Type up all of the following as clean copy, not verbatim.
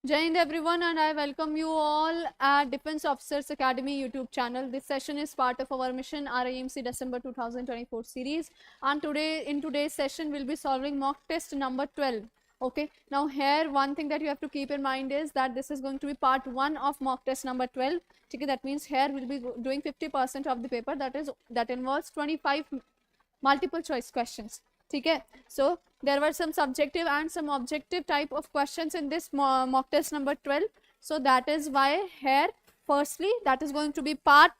Jai Hind everyone, and I welcome you all at Defense Officers Academy YouTube channel. This session is part of our mission RIMC December 2024 series, and in today's session we'll be solving mock test number 12. Okay, now here one thing that you have to keep in mind is that this is going to be part 1 of mock test number 12. Okay, that means here we'll be doing 50% of the paper, that involves 25 multiple choice questions. Okay, so there were some subjective and some objective type of questions in this mock test number 12. So that is why here firstly that is going to be part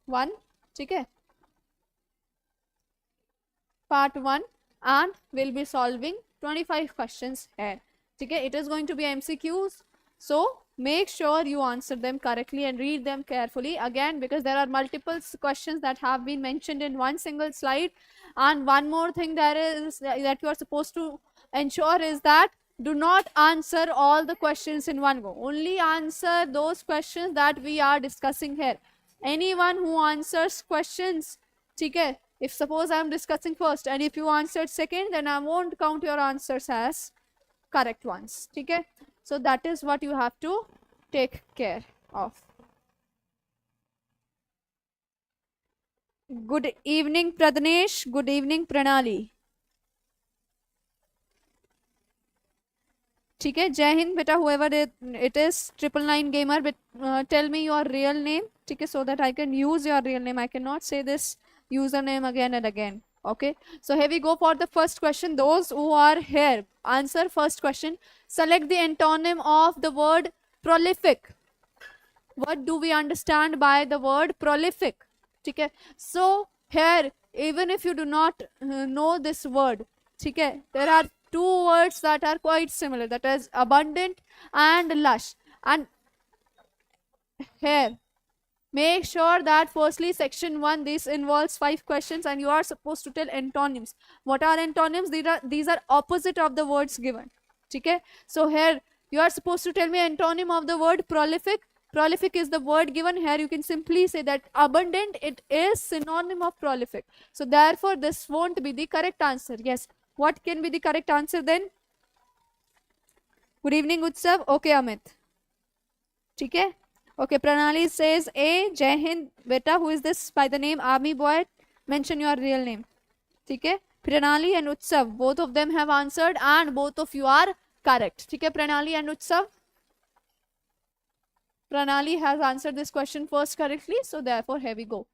1. Okay, part 1, and we'll be solving 25 questions here. Okay, it is going to be MCQs, so make sure you answer them correctly and read them carefully again, because there are multiple questions that have been mentioned in one single slide. And one more thing that you are supposed to ensure is that do not answer all the questions in one go. Only answer those questions that we are discussing here. Anyone who answers questions, okay, if suppose I am discussing first and if you answered second, then I won't count your answers as correct ones. Okay, so that is what you have to take care of. Good evening Pradnesh, good evening Pranali. ठीक है, जय हिंद बेटा, whoever it is, 999 gamer, but tell me your real name, ठीक है, so that I can use your real name. I cannot say this username again and again. Okay, so here we go for the first question. Those who are here, answer first question. Select the antonym of the word prolific. What do we understand by the word prolific? Okay, so here even if you do not know this word, okay, there are two words that are quite similar, that is abundant and lush. And here make sure that firstly section 1, this involves 5 questions and you are supposed to tell antonyms. What are antonyms? These are opposite of the words given. Okay, so here you are supposed to tell me antonym of the word prolific. Prolific is the word given. Here you can simply say that abundant, it is synonym of prolific. So therefore this won't be the correct answer. Yes, what can be the correct answer then? Good evening Utsav. Okay Amit. Okay. Okay, Pranali says A. Jai Hind beta, who is this by the name Army Boy? Mention your real name. Okay, Pranali and Utsav, both of them have answered and both of you are correct. Okay, Pranali and Utsav. Pranali has answered this question first correctly, so therefore here we go.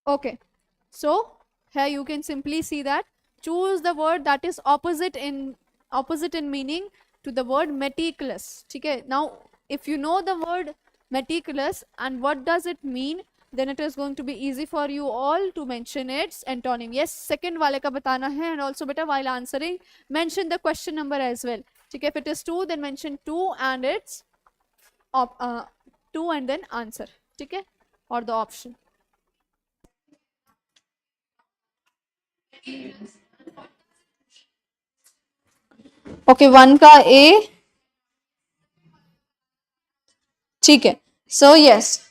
Okay, so here you can simply see that choose the word that is opposite in meaning to the word meticulous. Okay, now if you know the word meticulous and what does it mean, then it is going to be easy for you all to mention its antonym. Yes, second wale ka batana hai, and also beta while answering mention the question number as well. Okay, if it is 2, then mention 2 and its 2 and then answer. Okay, or the option. Okay, 1 का A. ठीक है, so yes,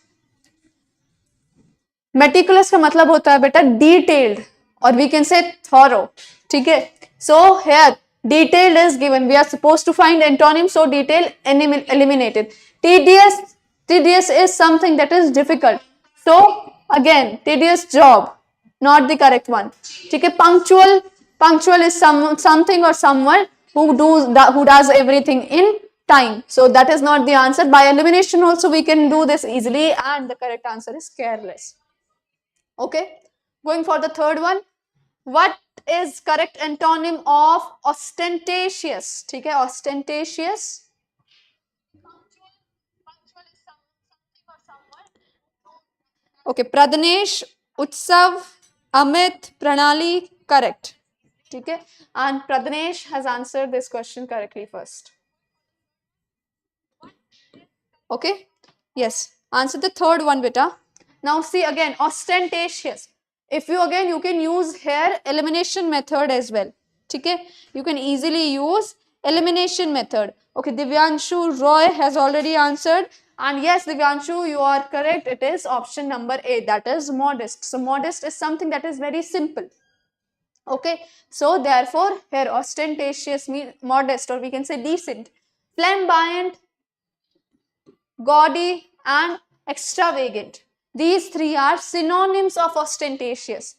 meticulous का मतलब होता है बेटा detailed, or we can say thorough. ठीक है, so here detailed is given, we are supposed to find antonym, so detail eliminated. Tedious is something that is difficult, so again tedious job, not the correct one. ठीक है, punctual is something or someone who does everything in time, so that is not the answer. By elimination also we can do this easily, and the correct answer is careless. Okay, going for the third one. What is correct antonym of ostentatious? ठीक है, ostentatious. Okay, Pradnesh, Utsav, Amit, Pranali, correct. ठीक है, and Pradnesh has answered this question correctly first. Okay, Yes, answer the third one, beta. Now see again, ostentatious. If you again, you can use here elimination method as well. Okay, you can easily use elimination method. Okay, Divyanshu Roy has already answered. And yes, Divyanshu, you are correct. It is option number A, that is modest. So modest is something that is very simple. Okay, so therefore here ostentatious means modest, or we can say decent. Flamboyant, gaudy and extravagant. These three are synonyms of ostentatious.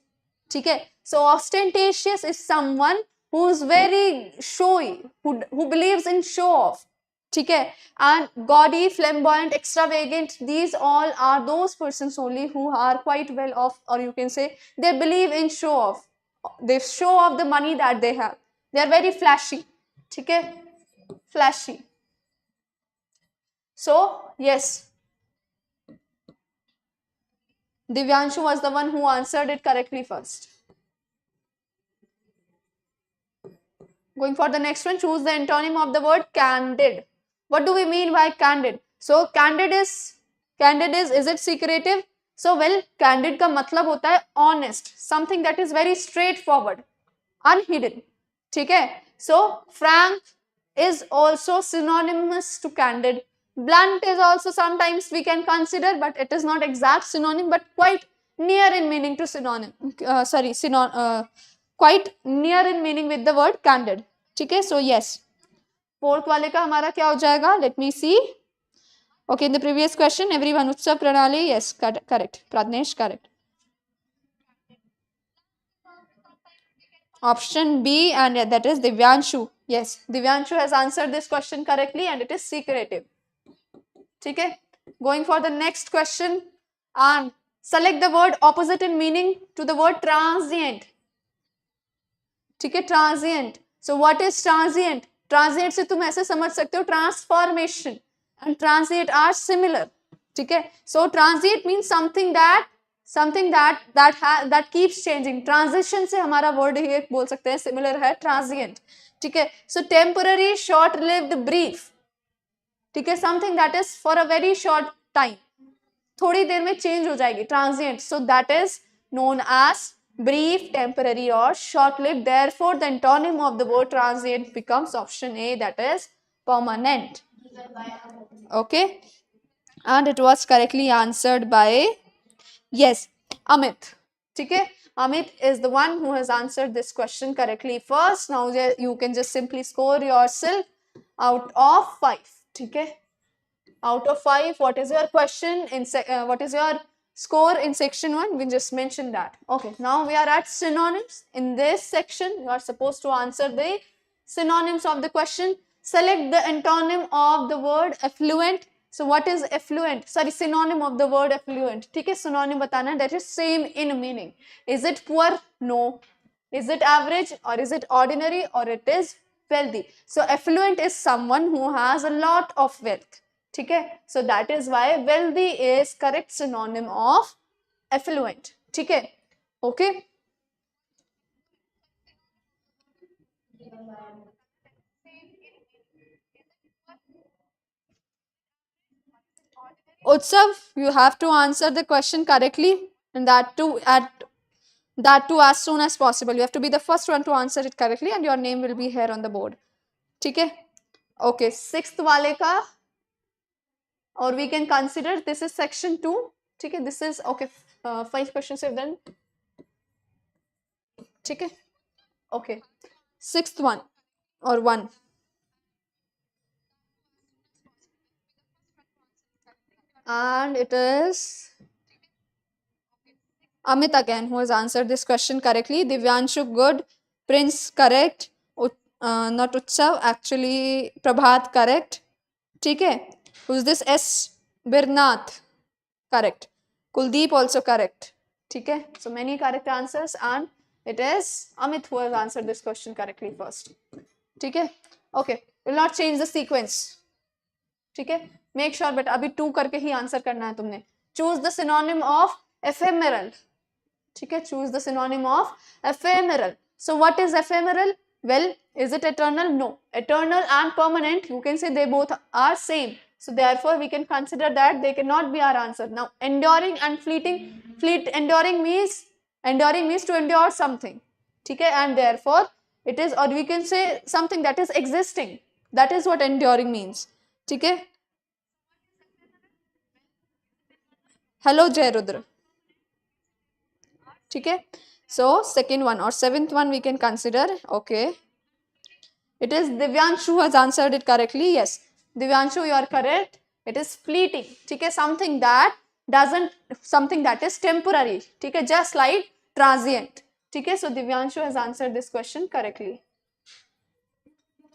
Okay? So ostentatious is someone who is very showy, who believes in show off. Okay? And gaudy, flamboyant, extravagant, these all are those persons only who are quite well off, or you can say they believe in show off. They show off the money that they have. They are very flashy. Okay? Flashy. So, yes, Divyanshu was the one who answered it correctly first. Going for the next one, choose the antonym of the word candid. What do we mean by candid? So, candid is it secretive? So, well, candid का मतलब होता है honest, something that is very straightforward, unhidden. ठीक है? So, frank is also synonymous to candid. Blunt is also sometimes we can consider, but it is not exact synonym, but quite near in meaning to synonym. Quite near in meaning with the word candid. ठीक है? So yes, fourth वाले का हमारा क्या हो जाएगा? Let me see. Okay, in the previous question, everyone Utsav Pranali, yes, correct. Pradnesh, correct. Option B, and that is Divyanshu. Yes, Divyanshu has answered this question correctly, and it is secretive. Okay, going for the next question, and select the word opposite in meaning to the word transient. ठीक है, transient. So what is transient? Transient से तुम ऐसे समझ सकते हो transformation and transient are similar. ठीक है, so transient means something that keeps changing. Transition से हमारा word ही एक बोल सकते हैं similar है transient. ठीक है, so temporary, short lived, brief. ठीक है, something that is for a very short time, थोड़ी देर में change हो जाएगी, transient. So that is known as brief, temporary or short lived. Therefore the antonym of the word transient becomes option A, that is permanent. Okay, and it was correctly answered by, yes, Amit. Okay, Amit is the one who has answered this question correctly first. Now you can just simply score yourself out of 5. Okay, out of 5, what is your question in what is your score in section 1? We just mentioned that. Okay, now we are at synonyms. In this section, you are supposed to answer the synonyms of the question. Select the antonym of the word affluent. So what is affluent? Sorry, synonym of the word affluent. ठीक है, synonym बताना है, that is same in meaning. Is it poor? No. Is it average, or is it ordinary, or it is wealthy? So affluent is someone who has a lot of wealth. ठीक है, so that is why wealthy is correct synonym of affluent. ठीक है, okay. Utsav, you have to answer the question correctly, and that too as soon as possible. You have to be the first one to answer it correctly, and your name will be here on the board. ठीक है, okay. Sixth वाले का, or we can consider this is section 2. ठीक है, this is okay. 5 questions have done. ठीक है, okay. Sixth one or 1. And it is Amit again who has answered this question correctly. Divyanshu, good. Prince, correct. Not Utsav, actually Prabhat, correct. ठीक है, who's this? 𝑠𝒏𝒅𝒐𝒊𝒅, correct. Kuldeep also correct. ठीक है, so many correct answers, and it is Amit who has answered this question correctly first. ठीक है, okay. Will not change the sequence. ठीक है, make sure, but अभी 2 करके ही आंसर करना है तुमने. Choose the synonym of ephemeral. ठीक है, choose the synonym of ephemeral. So what is ephemeral? Well, is it eternal? No. Eternal and permanent, you can say they both are same. So therefore we can consider that they cannot be our answer. Now enduring and fleeting, enduring means to endure something, okay, and therefore it is, or we can say something that is existing, that is what enduring means, okay. Hello Jai Rudra, okay. So second one or seventh one we can consider, okay. It is Divyanshu who has answered it correctly. Yes, Divyanshu, you are correct. It is fleeting. Okay, something that is temporary. Okay, just like transient. Okay, so Divyanshu has answered this question correctly.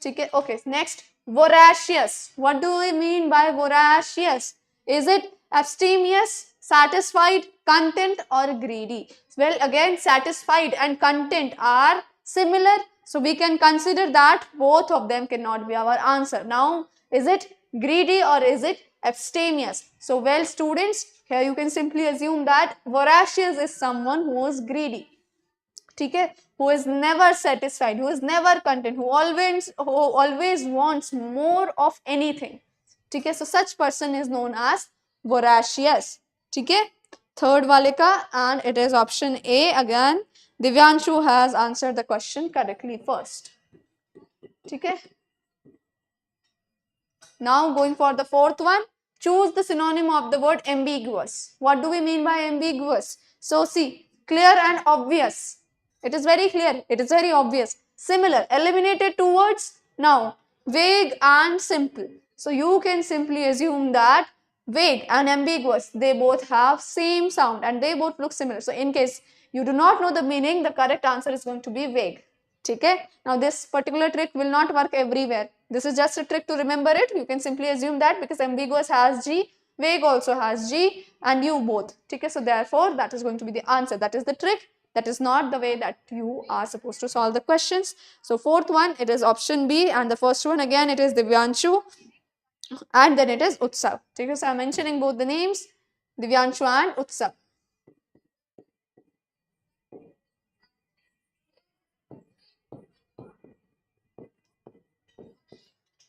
Okay, next, voracious. What do we mean by voracious? Is it abstemious, satisfied, content, or greedy? Well, again, satisfied and content are similar. So we can consider that both of them cannot be our answer. Now, is it greedy or is it abstemious? So, well, students, here you can simply assume that voracious is someone who is greedy. Okay, who is never satisfied, who is never content, who always wants more of anything. Okay, so such person is known as voracious. Okay, third wale ka, and it is option A again. Divyanshu has answered the question correctly first. Okay. Now going for the fourth one, choose the synonym of the word ambiguous. What do we mean by ambiguous? So see, clear and obvious. It is very clear, it is very obvious. Similar, eliminated two words. Now, vague and simple. So you can simply assume that vague and ambiguous, they both have same sound and they both look similar. So in case you do not know the meaning, the correct answer is going to be vague. Okay? Now this particular trick will not work everywhere. This is just a trick to remember it. You can simply assume that because ambiguous has G, vague also has G, and you both. Okay? So therefore that is going to be the answer. That is the trick. That is not the way that you are supposed to solve the questions. So fourth one, it is option B, and the first one again it is Divyanshu, and then it is Utsav. Okay? So I am mentioning both the names, Divyanshu and Utsav.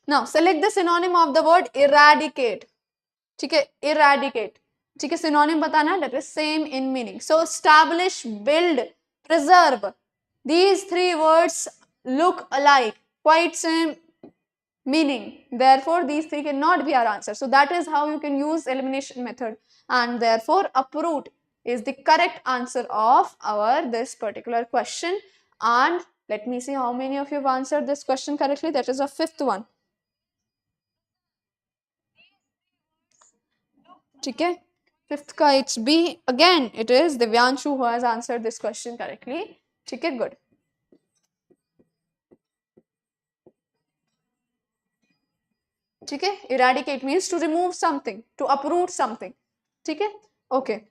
Now select the synonym of the word eradicate. Okay, eradicate. Okay, synonym batana, that is same in meaning. So establish, build, preserve. These three words look alike, quite same meaning. Therefore, these three cannot be our answer. So that is how you can use elimination method, and therefore uproot is the correct answer of our this particular question. And let me see how many of you have answered this question correctly. That is a fifth one. Okay, fifth ka it's B. Again, it is Divyanshu who has answered this question correctly. Okay, good. Okay, eradicate means to remove something, to uproot something. Okay, okay.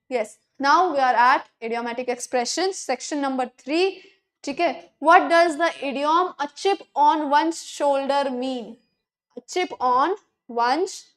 Yes. Now we are at idiomatic expressions, section number 3. Okay, what does the idiom "a chip on one's shoulder" mean? A chip on one's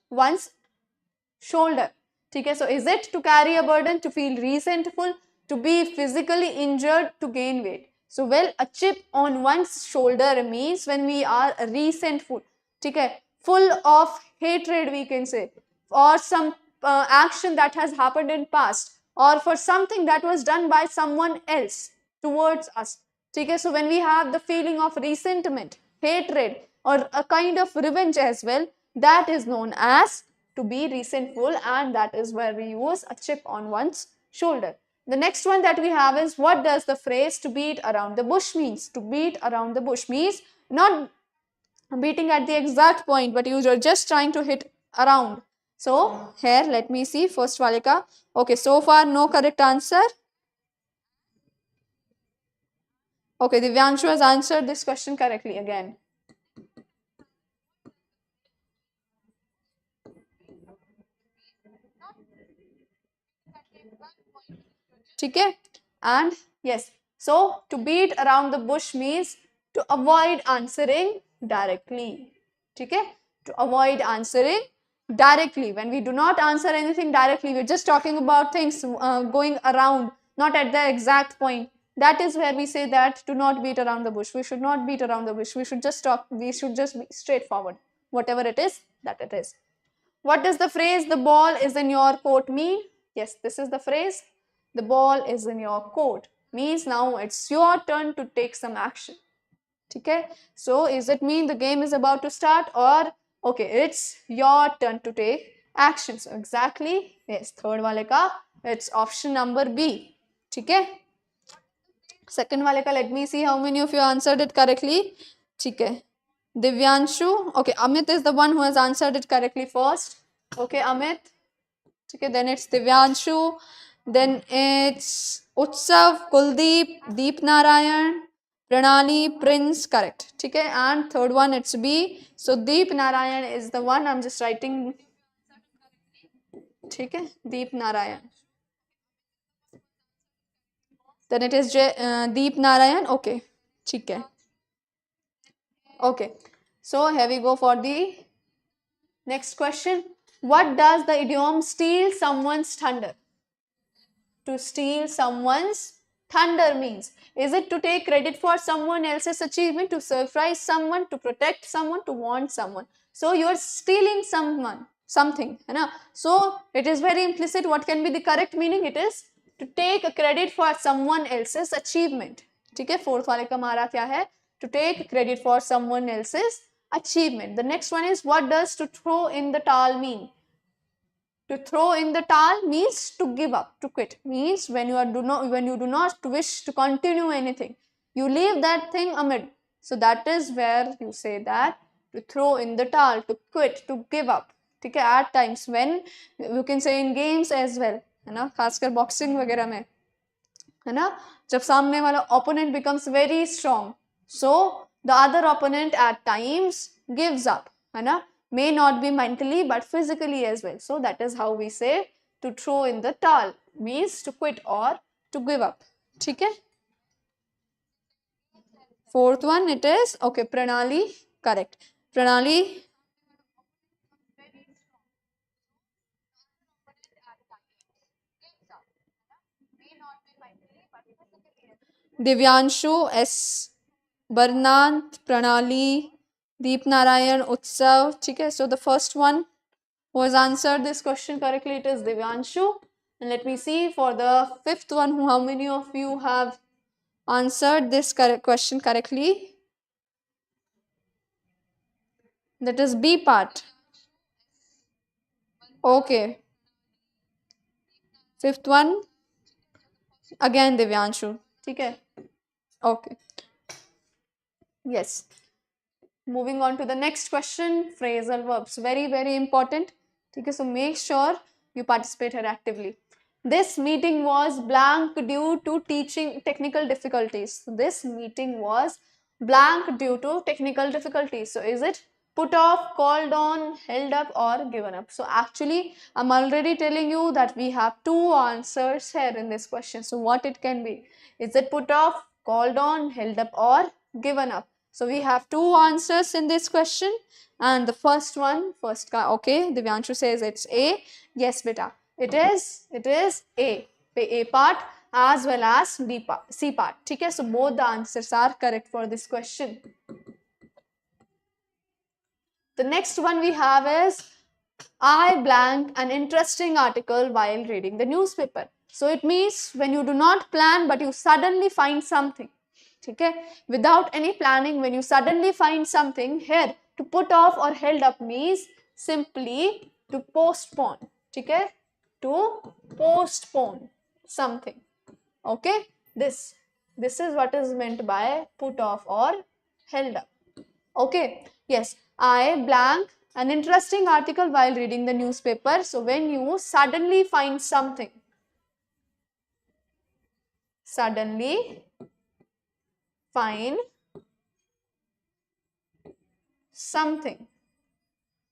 shoulder. Okay, so is it to carry a burden, to feel resentful, to be physically injured, to gain weight? So, well, a chip on one's shoulder means when we are resentful, okay, full of hatred, we can say, or some action that has happened in past, or for something that was done by someone else towards us. Okay, so when we have the feeling of resentment, hatred, or a kind of revenge as well, that is known as to be resentful, and that is where we use a chip on one's shoulder. The next one that we have is, what does the phrase "to beat around the bush" means? To beat around the bush means not beating at the exact point, but you are just trying to hit around. So here let me see first Valika. Okay, so far no correct answer. Okay, Divyanshu has answered this question correctly again. Okay, and yes, so to beat around the bush means to avoid answering directly. Okay, to avoid answering directly. When we do not answer anything directly, we're just talking about things going around, not at the exact point. That is where we say that do not beat around the bush. We should not beat around the bush. We should just talk. We should just be straightforward. Whatever it is, that it is. What does the phrase the ball is in your court mean? Yes, this is the phrase. The ball is in your court means now it's your turn to take some action. Okay, so is it mean the game is about to start, or okay, it's your turn to take action? So exactly, yes, third wale ka it's option number B. Okay, second wale ka, let me see how many of you answered it correctly. Okay, Divyanshu, okay, Amit is the one who has answered it correctly first. Okay, Amit. Okay, then it's Divyanshu, then it's Utsav, Kuldeep, Deep Narayan, Pranali, Prince, correct. Okay, and third one it's B. So Deep Narayan is the one, I'm just writing. Okay, Deep Narayan. Then it is Deep Narayan. Okay, okay. Okay, so here we go for the next question. What does the idiom steal someone's thunder? To steal someone's thunder means, is it to take credit for someone else's achievement, to surprise someone, to protect someone, to warn someone? So you are stealing someone something, है ना? So it is very implicit. What can be the correct meaning? It is to take a credit for someone else's achievement. ठीक है, fourth वाले का हमारा क्या है? To take credit for someone else's achievement. The next one is, what does to throw in the towel mean? To throw in the towel means to give up, to quit. Means when you do not wish to continue anything, you leave that thing amid. So that is where you say that to throw in the towel, to quit, to give up. ठीक है, at times when you can say in games as well, है ना, खासकर boxing वगैरह में, है ना, जब सामने वाला opponent becomes very strong, so the other opponent at times gives up, है ना, may not be mentally but physically as well. So that is how we say to throw in the towel, means to quit or to give up. ठीक है, fourth one it is, okay, Pranali, correct. Pranali, Divyanshu, S. Barnant, Pranali, Deep Narayan, Utsav. ठीक है, so the first one who has answered this question correctly, it is Divyanshu. And let me see for the fifth one, how many of you have answered this question correctly? That is B part. Okay. Fifth one, again Divyanshu. Okay. Okay. Yes. Moving on to the next question, phrasal verbs. Very, very important. Okay, so make sure you participate here actively. This meeting was blank due to teaching technical difficulties. So this meeting was blank due to technical difficulties. So is it put off, called on, held up, or given up? So actually, I'm already telling you that we have two answers here in this question. So what it can be? Is it put off, called on, held up, or given up? So we have two answers in this question, and the first one, okay, Divyanshu says it's A. Yes, beta, it is A. A part as well as B part, C part. Okay, so both the answers are correct for this question. The next one we have is, I blank an interesting article while reading the newspaper. So it means when you do not plan but you suddenly find something. Okay, without any planning, when you suddenly find something, here to put off or held up means simply to postpone. Okay, to postpone something. Okay, this is what is meant by put off or held up. Okay, yes, I blank an interesting article while reading the newspaper. So when you suddenly find something, suddenly find something.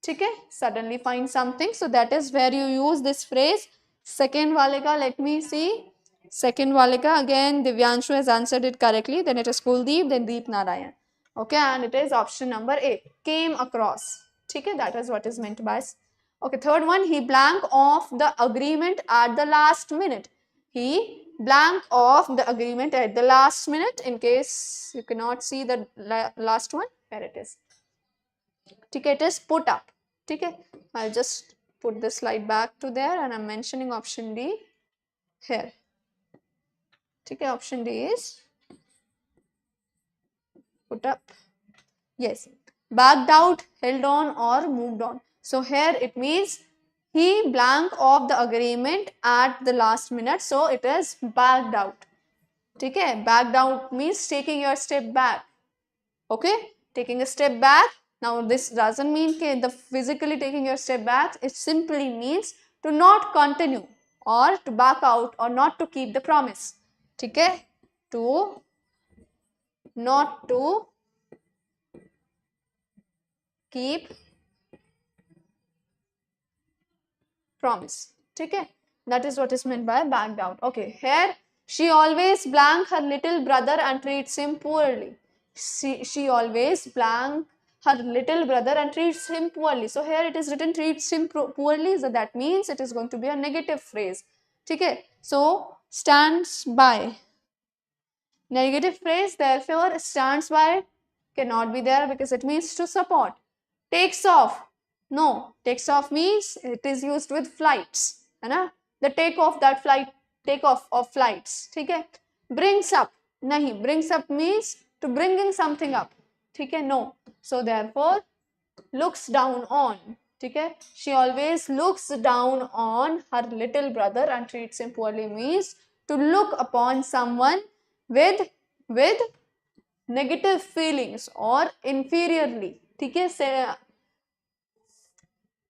ठीक है, suddenly find something. So that is where you use this phrase. Second wale ka, let me see. Second wale ka, again Divyanshu has answered it correctly. Then it is Kuldeep, then Deep Narayan. Okay, and it is option number A. Came across. ठीक है, that is what is meant by. Okay, third one, he blank off the agreement at the last minute. He blank off the agreement at the last minute. In case you cannot see the last one, where it is. ठीक है, it is put up. ठीक है, I'll just put the slide back to there, and I'm mentioning option D here. Okay, option D is put up. Yes, backed out, held on, or moved on. So here it means he blank off the agreement at the last minute, so it is backed out. Okay, backed out means taking your step back. Okay, taking a step back. Now this doesn't mean the physically taking your step back. It simply means to not continue or to back out or not to keep the promise. Okay, to not to keep promise. Okay, that is what is meant by backed out. Okay, here she always blank her little brother and treats him poorly. She always blank her little brother and treats him poorly. So here it is written treats him poorly, so that means it is going to be a negative phrase. Okay, so stands by. Negative phrase, therefore stands by cannot be there because it means to support. Takes off. No, takes off means it is used with flights. है the take off that flight, take off of flights. ठीक है. Brings up. नहीं, brings up means to bringing something up. ठीक है. No. So therefore looks down on. ठीक है. She always looks down on her little brother and treats him poorly means to look upon someone with negative feelings or inferiorly. ठीक है.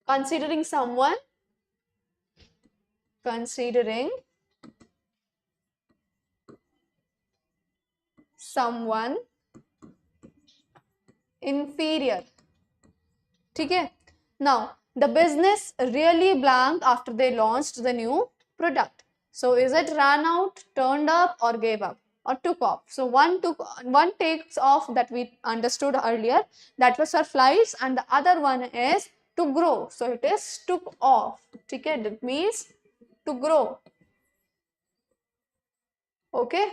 Considering someone inferior. ठीक है. Now the business really blank after they launched the new product. So is it ran out, turned up, or gave up, or took off? So one takes off that we understood earlier, that was for flights, and the other one is to grow. So it is took off. Okay, that means to grow. Okay.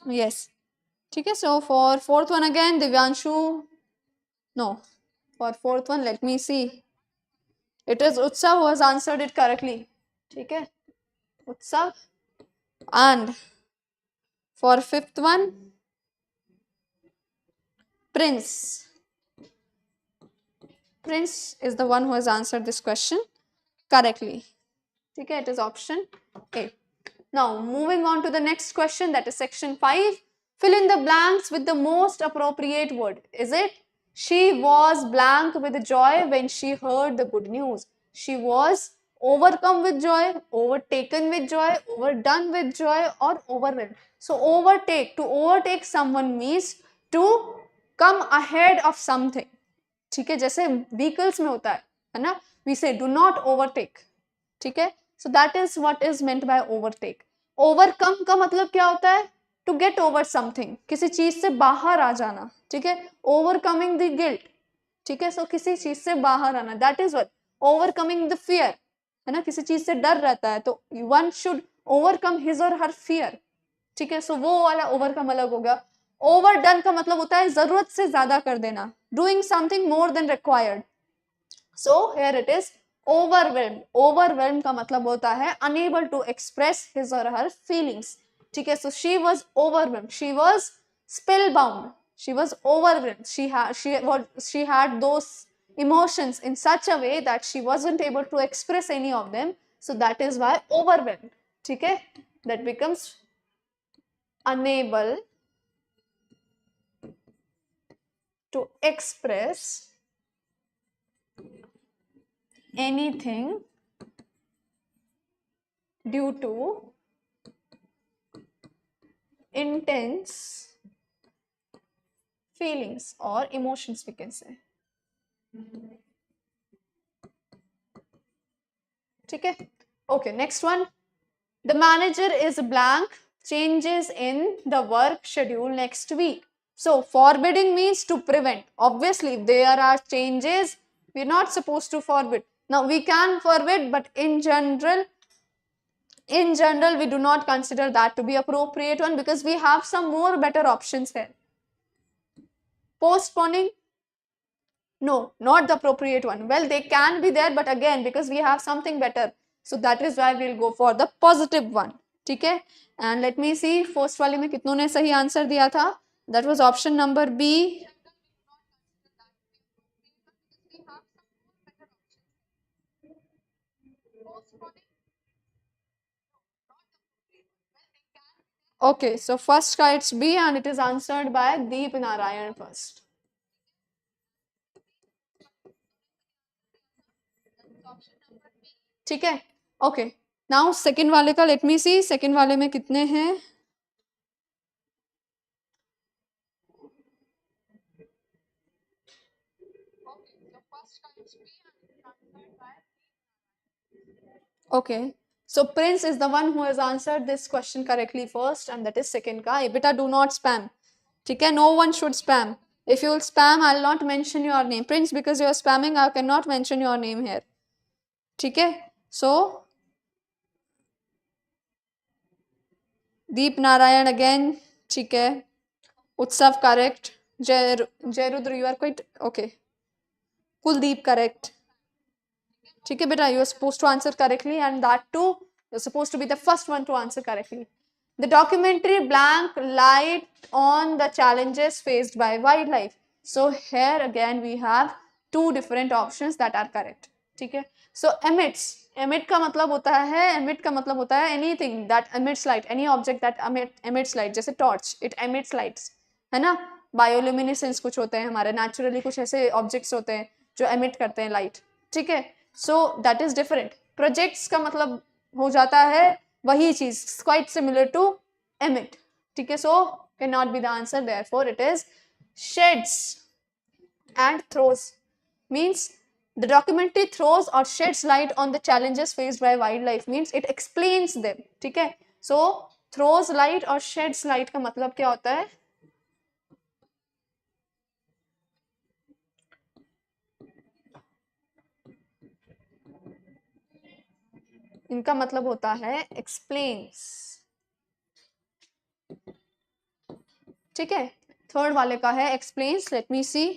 Yes. Okay, so for fourth one again, Divyanshu. No, for fourth one, let me see. It is Utsav who has answered it correctly. Okay, Utsav. And for fifth one, Prince. Prince is the one who has answered this question correctly. Okay, it is option A. Now, moving on to the next question, that is section 5. Fill in the blanks with the most appropriate word. Is it she was blank with joy when she heard the good news? She was overcome with joy, overtaken with joy, overdone with joy, or overwhelmed. So, overtake. To overtake someone means to come ahead of something. ठीक है, जैसे vehicles में होता है ना, we say do not overtake. ठीक है, so that is what is meant by overtake. Overcome का मतलब क्या होता है? To get over something, किसी चीज से बाहर आ जाना. ठीक है, overcoming the guilt. ठीक है, so किसी चीज से बाहर आना, that is what overcoming the fear. है ना, किसी चीज से डर रहता है तो one should overcome his or her fear. ठीक है, so वो वाला overcome अलग हो गया. Overdone का मतलब होता है जरूरत से ज्यादा कर देना, doing something more than required. So here it is overwhelmed. Overwhelmed का मतलब होता है unable to express his or her feelings. ठीक है, so she was overwhelmed, she was spellbound, she was overwhelmed, she had those emotions in such a way that she wasn't able to express any of them. So that is why overwhelmed. ठीक है, that becomes unable to express anything due to intense feelings or emotions, we can say. Okay, okay, next one. The manager is blank, changes in the work schedule next week. So forbidding means to prevent. Obviously, if there are changes, we are not supposed to forbid. Now we can forbid, but in general we do not consider that to be appropriate one, because we have some more better options here. Postponing, no, not the appropriate one. Well, they can be there, but again, because we have something better, so that is why we'll go for the positive one. ठीक है? And let me see, first वाले में कितनों ने सही answer दिया था? That was option number B. Okay, so first का it's B and it is answered by Deep Narayan first. ठीक है? Okay. Now second वाले का let me see, second वाले में कितने हैं? Okay. So Prince is the one who has answered this question correctly first, and that is second ka. Beta, do not spam. ठीक है? No one should spam. If you will spam, I'll not mention your name. Prince, because you are spamming, I cannot mention your name here. ठीक है? So Deep Narayan again. ठीक है? Utsav correct. Jairudra, you are quite okay. Kuldeep correct. ठीक है बेटा, you are supposed to answer correctly, and that too, you're supposed to be the first one to answer correctly. The documentary blank light on the challenges faced by wildlife. So here again we have two different options that are correct. ठीक है? So emits, emit का मतलब होता है, emit का मतलब होता है anything that emits light, any object that emits light, जैसे torch, it emits lights, है ना? Bioluminescence कुछ होते हैं हमारे, naturally कुछ ऐसे objects होते हैं जो emit करते हैं light. ठीक है? So that is different. Projects का मतलब हो जाता है वही चीज, quite similar to emit. ठीक है? So cannot be the answer, therefore it is sheds and throws. Means the documentary throws or sheds light on the challenges faced by wildlife, means it explains them. ठीक है? So throws light और sheds light का मतलब क्या होता है? इनका मतलब होता है explains. ठीक है? थर्ड वाले का है explains. Let me see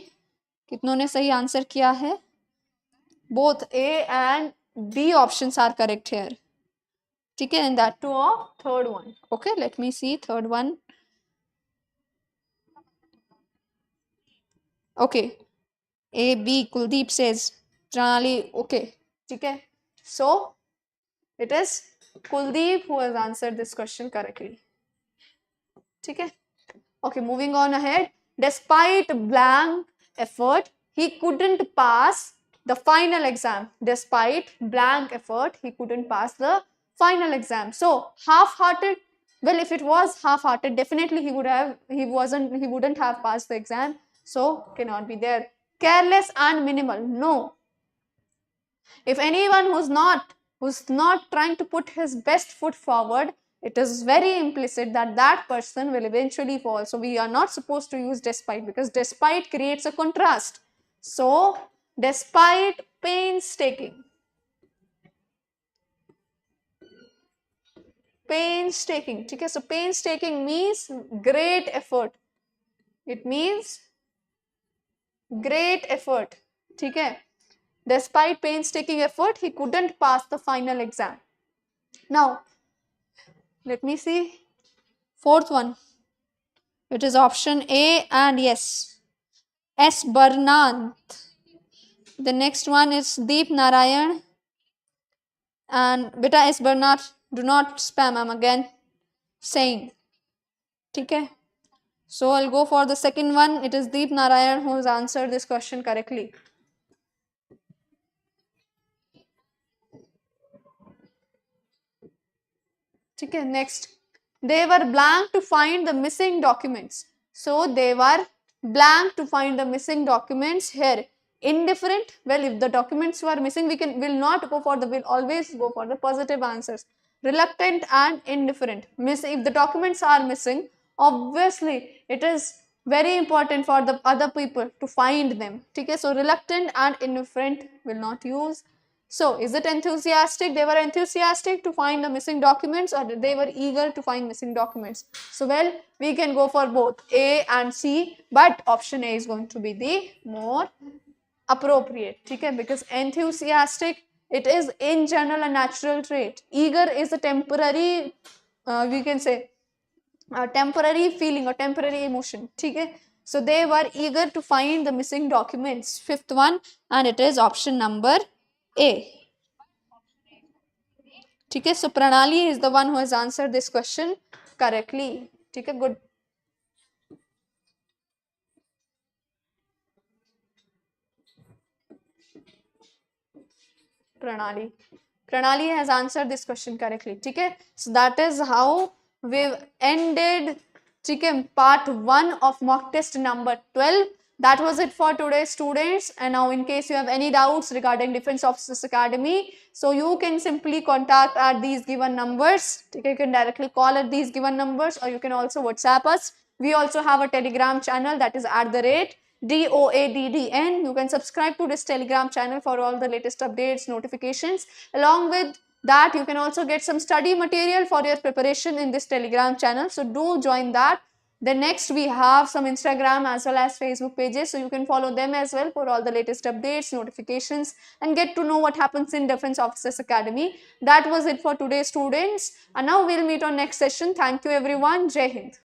कितनों ने सही आंसर किया है. Both A and B options are correct here. ठीक है? And that too of third one. Okay, let me see third one. Okay, A, B, Kuldeep says. Pranali, okay. ठीक है? So it is Kuldeep who has answered this question correctly. ठीक है? Okay, moving on ahead. Despite blank effort, he couldn't pass the final exam. Despite blank effort, he couldn't pass the final exam. So half-hearted. Well, if it was half-hearted, definitely he wouldn't have passed the exam. So cannot be there. Careless and minimal. No. If anyone who's not trying to put his best foot forward, it is very implicit that that person will eventually fall. So we are not supposed to use despite, because despite creates a contrast. So despite painstaking. Painstaking. Okay, so painstaking means great effort. It means great effort. Okay. Despite painstaking effort, he couldn't pass the final exam. Now, let me see. Fourth one. It is option A and yes. 𝑠𝒏𝒅𝒐𝒊𝒅. The next one is Deep Narayan. And beta 𝑠𝒏𝒅𝒐𝒊𝒅, do not spam, I'm again saying. Okay. So I'll go for the second one. It is Deep Narayan who has answered this question correctly. Okay, next. They were blank to find the missing documents. So they were blank to find the missing documents here. Indifferent. Well, if the documents were missing, we'll always go for the positive answers. Reluctant and indifferent. If the documents are missing, obviously it is very important for the other people to find them. Okay, so reluctant and indifferent will not use. So, is it enthusiastic? They were enthusiastic to find the missing documents, or they were eager to find missing documents? So, well, we can go for both A and C, but option A is going to be the more appropriate, okay? Because enthusiastic, it is in general a natural trait. Eager is a temporary, we can say, a temporary feeling or temporary emotion, okay? So, they were eager to find the missing documents. Fifth one, and it is option number A. Okay, so Pranali is the one who has answered this question correctly. Okay, good. Pranali. Pranali has answered this question correctly. Okay, so that is how we've ended part 1 of mock test number 12. That was it for today, students. And now, in case you have any doubts regarding Defense Officers Academy, so you can simply contact at these given numbers. Okay, you can directly call at these given numbers, or you can also WhatsApp us. We also have a Telegram channel, that is @DOADDN. You can subscribe to this Telegram channel for all the latest updates, notifications. Along with that, you can also get some study material for your preparation in this Telegram channel. So do join that. Then next we have some Instagram as well as Facebook pages, so you can follow them as well for all the latest updates, notifications, and get to know what happens in Defense Officers Academy. That was it for today, students. And now we'll meet on next session. Thank you everyone. Jai Hind.